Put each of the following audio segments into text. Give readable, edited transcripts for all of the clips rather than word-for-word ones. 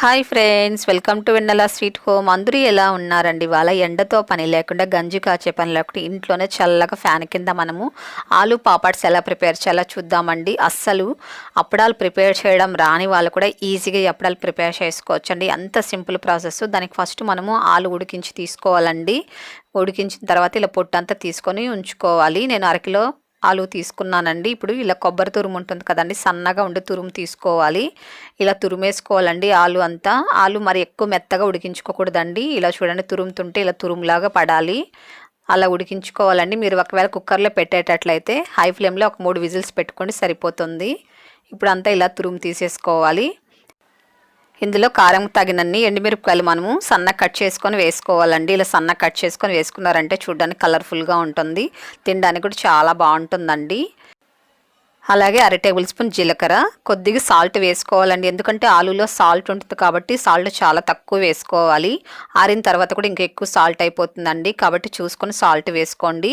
Hi friends, welcome to Vennela sweet home. అందరూ ఎలా ఉన్నారండి? వాళ్ళ ఎండతో పని లేకుండా, గంజి కాచే పని లేకుండా ఇంట్లోనే చల్లగా ఫ్యాన్ కింద మనము ఆలూ పాపడ్స్ ఎలా ప్రిపేర్ చేయాలో చూద్దామండి. అస్సలు అప్పడాలు ప్రిపేర్ చేయడం రాని వాళ్ళు కూడా ఈజీగా ఈ అప్పడాలు ప్రిపేర్ చేసుకోవచ్చండి. అంత సింపుల్ ప్రాసెస్. దానికి ఫస్ట్ మనము ఆలు ఉడికించి తీసుకోవాలండి. ఉడికించిన తర్వాత ఇలా పొట్టంతా తీసుకొని ఉంచుకోవాలి. నేను అరకిలో ఆలు తీసుకున్నానండి. ఇప్పుడు ఇలా కొబ్బరి తురుము ఉంటుంది కదండి, సన్నగా ఉండి తురుము తీసుకోవాలి. ఇలా తురుమేసుకోవాలండి ఆలు అంతా. ఆలు మరి ఎక్కువ మెత్తగా ఉడికించుకోకూడదండి. ఇలా చూడండి, తురుముతుంటే ఇలా తురుములాగా పడాలి. అలా ఉడికించుకోవాలండి. మీరు ఒకవేళ కుక్కర్లో పెట్టేటట్లయితే హై ఫ్లేమ్లో ఒక 3 విజిల్స్ పెట్టుకోండి, సరిపోతుంది. ఇప్పుడు అంతా ఇలా తురుము తీసేసుకోవాలి. ఇందులో కారం తగినన్ని ఎండుమిరపకాయలు మనము సన్నగా కట్ చేసుకొని వేసుకోవాలండి. ఇలా సన్నగా కట్ చేసుకొని వేసుకున్నారంటే చూడడానికి కలర్ఫుల్గా ఉంటుంది, తినడానికి కూడా చాలా బాగుంటుందండి. అలాగే 1/2 టేబుల్ స్పూన్ జీలకర్ర, కొద్దిగా సాల్ట్ వేసుకోవాలండి. ఎందుకంటే ఆలూలో సాల్ట్ ఉంటుంది కాబట్టి సాల్ట్ చాలా తక్కువ వేసుకోవాలి. ఆరిన తర్వాత కూడా ఇంకా ఎక్కువ సాల్ట్ అయిపోతుందండి, కాబట్టి చూసుకొని సాల్ట్ వేసుకోండి.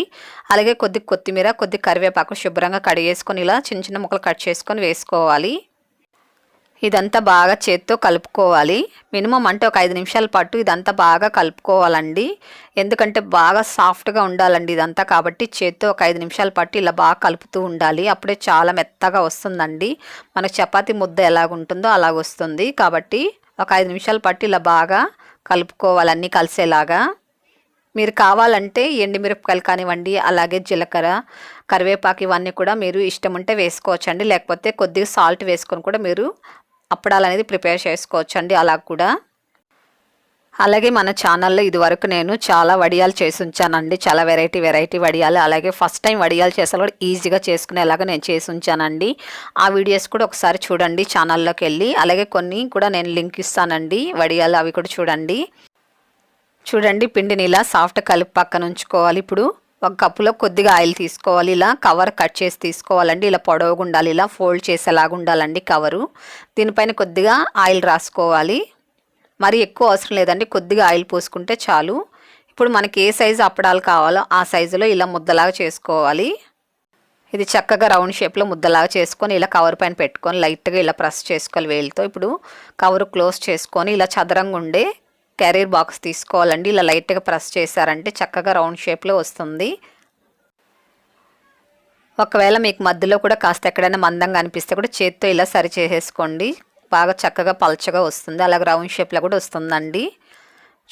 అలాగే కొద్దిగా కొత్తిమీర, కొద్దిగా కరివేపాకు శుభ్రంగా కడిగేసుకొని ఇలా చిన్న చిన్న ముక్కలు కట్ చేసుకొని వేసుకోవాలి. ఇదంతా బాగా చేత్తో కలుపుకోవాలి. మినిమం అంటే ఒక 5 నిమిషాల పాటు ఇదంతా బాగా కలుపుకోవాలండి. ఎందుకంటే బాగా సాఫ్ట్గా ఉండాలండి ఇదంతా, కాబట్టి చేత్తో ఒక 5 నిమిషాల పాటు ఇలా బాగా కలుపుతూ ఉండాలి. అప్పుడే చాలా మెత్తగా వస్తుందండి. మనకు చపాతీ ముద్ద ఎలాగుంటుందో అలాగొస్తుంది. కాబట్టి ఒక 5 నిమిషాల పాటు ఇలా బాగా కలుపుకోవాలి, అన్నీ కలిసేలాగా. మీరు కావాలంటే ఎండుమిరపకాయలు కానివ్వండి, అలాగే జీలకర్ర, కరివేపాకు ఇవన్నీ కూడా మీరు ఇష్టం ఉంటే వేసుకోవచ్చండి. లేకపోతే కొద్దిగా సాల్ట్ వేసుకొని కూడా మీరు అప్పడాలు అనేది ప్రిపేర్ చేసుకోవచ్చండి అలా కూడా. అలాగే మన ఛానల్లో ఇదివరకు నేను చాలా వడియాలు చేసి ఉంచానండి. చాలా వెరైటీ వడియాలు. అలాగే ఫస్ట్ టైం వడియాలు చేసే కూడా ఈజీగా చేసుకునేలాగా నేను చేసి ఉంచానండి. ఆ వీడియోస్ కూడా ఒకసారి చూడండి ఛానల్లోకి వెళ్ళి. అలాగే కొన్ని కూడా నేను లింక్ ఇస్తానండి వడియాలు, అవి కూడా చూడండి. పిండిని ఇలా సాఫ్ట్ కలిపి పక్కన ఉంచుకోవాలి. ఇప్పుడు ఒక కప్పులో కొద్దిగా ఆయిల్ తీసుకోవాలి. ఇలా కవర్ కట్ చేసి తీసుకోవాలండి. ఇలా పొడవుగా ఉండాలి, ఇలా ఫోల్డ్ చేసేలాగా ఉండాలండి కవరు. దీనిపైన కొద్దిగా ఆయిల్ రాసుకోవాలి. మరి ఎక్కువ అవసరం లేదండి, కొద్దిగా ఆయిల్ పోసుకుంటే చాలు. ఇప్పుడు మనకి ఏ సైజు అప్పడాలు కావాలో ఆ సైజులో ఇలా ముద్దలాగా చేసుకోవాలి. ఇది చక్కగా రౌండ్ షేప్లో ముద్దలాగా చేసుకొని ఇలా కవర్ పైన పెట్టుకొని లైట్గా ఇలా ప్రెస్ చేసుకోవాలి వేలుతో. ఇప్పుడు కవర్ క్లోజ్ చేసుకొని ఇలా చదరంగా ఉండే క్యారియర్ బాక్స్ తీసుకోవాలండి. ఇలా లైట్గా ప్రెస్ చేశారంటే చక్కగా రౌండ్ షేప్లో వస్తుంది. ఒకవేళ మీకు మధ్యలో కూడా కాస్త ఎక్కడైనా మందంగా అనిపిస్తే కూడా చేత్తో ఇలా సరి చేసేసుకోండి, బాగా చక్కగా పల్చగా వస్తుంది. అలాగే రౌండ్ షేప్లో కూడా వస్తుందండి.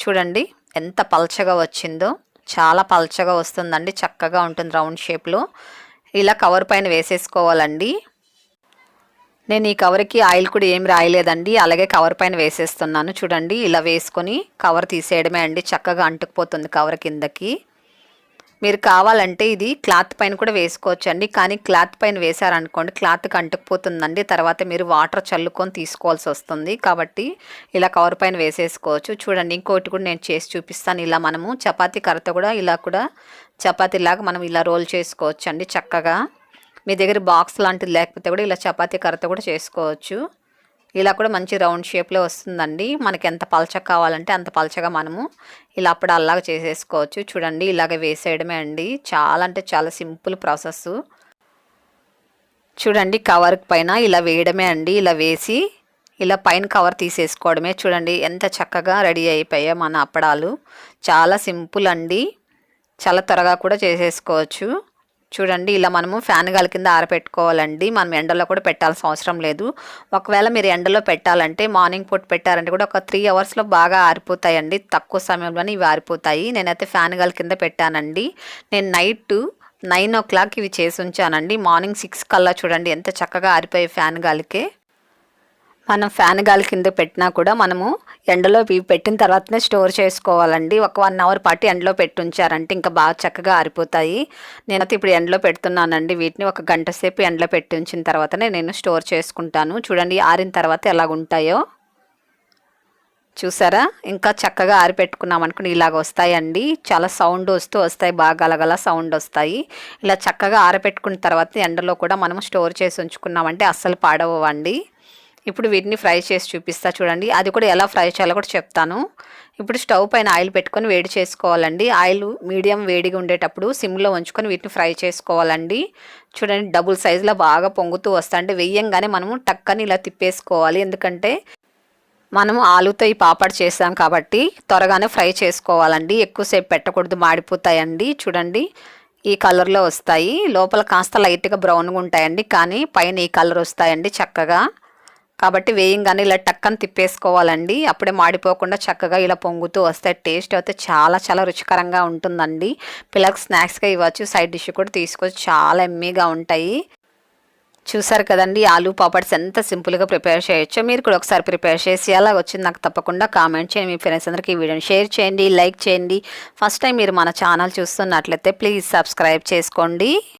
చూడండి ఎంత పల్చగా వచ్చిందో, చాలా పల్చగా వస్తుందండి, చక్కగా ఉంటుంది రౌండ్ షేప్లో. ఇలా కవర్ పైన వేసేసుకోవాలండి. నేను ఈ కవర్కి ఆయిల్ కూడా ఏం రాయలేదండి, అలాగే కవర్ పైన వేసేస్తున్నాను. చూడండి ఇలా వేసుకొని కవర్ తీసేయడమే అండి, చక్కగా అంటుకుపోతుంది కవర్ కిందకి. మీరు కావాలంటే ఇది క్లాత్ పైన కూడా వేసుకోవచ్చండి, కానీ క్లాత్ పైన వేసారనుకోండి క్లాత్కి అంటుకుపోతుందండి. తర్వాత మీరు వాటర్ చల్లుకొని తీసుకోవాల్సి వస్తుంది, కాబట్టి ఇలా కవర్ పైన వేసేసుకోవచ్చు. చూడండి ఇంకోటి కూడా నేను చేసి చూపిస్తాను. ఇలా మనము చపాతీ కర్రతో కూడా ఇలా కూడా చపాతీలాగా మనం ఇలా రోల్ చేసుకోవచ్చండి చక్కగా. మీ దగ్గర బాక్స్ లాంటిది లేకపోతే కూడా ఇలా చపాతీ కర్రతో కూడా చేసుకోవచ్చు. ఇలా కూడా మంచి రౌండ్ షేప్లో వస్తుందండి. మనకి ఎంత పలచగా కావాలంటే అంత పలచగా మనము ఇలా అప్పడాల్లాగా చేసేసుకోవచ్చు. చూడండి ఇలాగ వేసేయడమే అండి, చాలా అంటే చాలా సింపుల్ ప్రాసెస్. చూడండి కవర్ పైన ఇలా వేయడమే అండి. ఇలా వేసి ఇలా పైన కవర్ తీసేసుకోవడమే. చూడండి ఎంత చక్కగా రెడీ అయిపోయాయి మన అప్పడాలు. చాలా సింపుల్ అండి, చాలా త్వరగా కూడా చేసేసుకోవచ్చు. చూడండి ఇలా మనము ఫ్యాన్ గాలి కింద ఆరబెట్టుకోవాలండి. మనం ఎండలో కూడా పెట్టాల్సిన అవసరం లేదు. ఒకవేళ మీరు ఎండలో పెట్టాలంటే మార్నింగ్ పూట పెట్టారంటే కూడా ఒక 3 అవర్స్లో బాగా ఆరిపోతాయండి, తక్కువ సమయంలోనే ఇవి ఆరిపోతాయి. నేనైతే ఫ్యాన్ గాలి కింద పెట్టానండి. నేను నైట్ 9 o'clock ఇవి చేసి ఉంచానండి. మార్నింగ్ 6 కల్లా చూడండి ఎంత చక్కగా ఆరిపోయాయి ఫ్యాన్ గాలికే. మనం ఫ్యాన్ గాలి కింద పెట్టినా కూడా మనము ఎండలో పెట్టిన తర్వాతనే స్టోర్ చేసుకోవాలండి. ఒక 1 అవర్ పాటు ఎండలో పెట్టి ఉంచారంటే ఇంకా బాగా చక్కగా ఆరిపోతాయి. నేనైతే ఇప్పుడు ఎండలో పెడుతున్నానండి. వీటిని ఒక గంట సేపు ఎండలో పెట్టి ఉంచిన తర్వాతనే నేను స్టోర్ చేసుకుంటాను. చూడండి ఆరిన తర్వాత ఎలాగుంటాయో చూసారా. ఇంకా చక్కగా ఆరిపెట్టుకున్నాం అనుకుని ఇలాగ వస్తాయండి. చాలా సౌండ్ వస్తాయి, బాగా గలగల సౌండ్ వస్తాయి. ఇలా చక్కగా ఆరబెట్టుకున్న తర్వాత ఎండలో కూడా మనం స్టోర్ చేసి ఉంచుకున్నామంటే అస్సలు పాడవండి. ఇప్పుడు వీటిని ఫ్రై చేసి చూపిస్తా చూడండి. అది కూడా ఎలా ఫ్రై చేయాలో కూడా చెప్తాను. ఇప్పుడు స్టవ్ పైన ఆయిల్ పెట్టుకొని వేడి చేసుకోవాలండి. ఆయిల్ మీడియం వేడిగా ఉండేటప్పుడు సిమ్లో ఉంచుకొని వీటిని ఫ్రై చేసుకోవాలండి. చూడండి డబుల్ సైజులో బాగా పొంగుతూ వస్తాయండి. వెయ్యంగానే మనము టక్కని ఇలా తిప్పేసుకోవాలి, ఎందుకంటే మనము ఆలూతో ఈ పాపడ్ చేసాం కాబట్టి త్వరగానే ఫ్రై చేసుకోవాలండి. ఎక్కువసేపు పెట్టకూడదు, మాడిపోతాయండి. చూడండి ఈ కలర్లో వస్తాయి, లోపల కాస్త లైట్గా బ్రౌన్గా ఉంటాయండి, కానీ పైన ఈ కలర్ వస్తాయండి చక్కగా. కాబట్టి వేయంగానే ఇలా టక్కని తిప్పేసుకోవాలండి, అప్పుడే మాడిపోకుండా చక్కగా ఇలా పొంగుతూ వస్తాయి. టేస్ట్ అయితే చాలా చాలా రుచికరంగా ఉంటుందండి. పిల్లలకు స్నాక్స్గా ఇవ్వచ్చు, సైడ్ డిష్ కూడా తీసుకోవచ్చు, చాలా ఎమ్మీగా ఉంటాయి. చూసారు కదండి ఆలూ పాపడ్స్ ఎంత సింపుల్గా ప్రిపేర్ చేయొచ్చో. మీరు కూడా ఒకసారి ప్రిపేర్ చేసి ఎలా వచ్చింది నాకు తప్పకుండా కామెంట్ చేయండి. మీ ఫ్రెండ్స్ అందరికీ ఈ వీడియోని షేర్ చేయండి, లైక్ చేయండి. ఫస్ట్ టైం మీరు మన ఛానల్ చూస్తున్నట్లయితే ప్లీజ్ సబ్స్క్రైబ్ చేసుకోండి.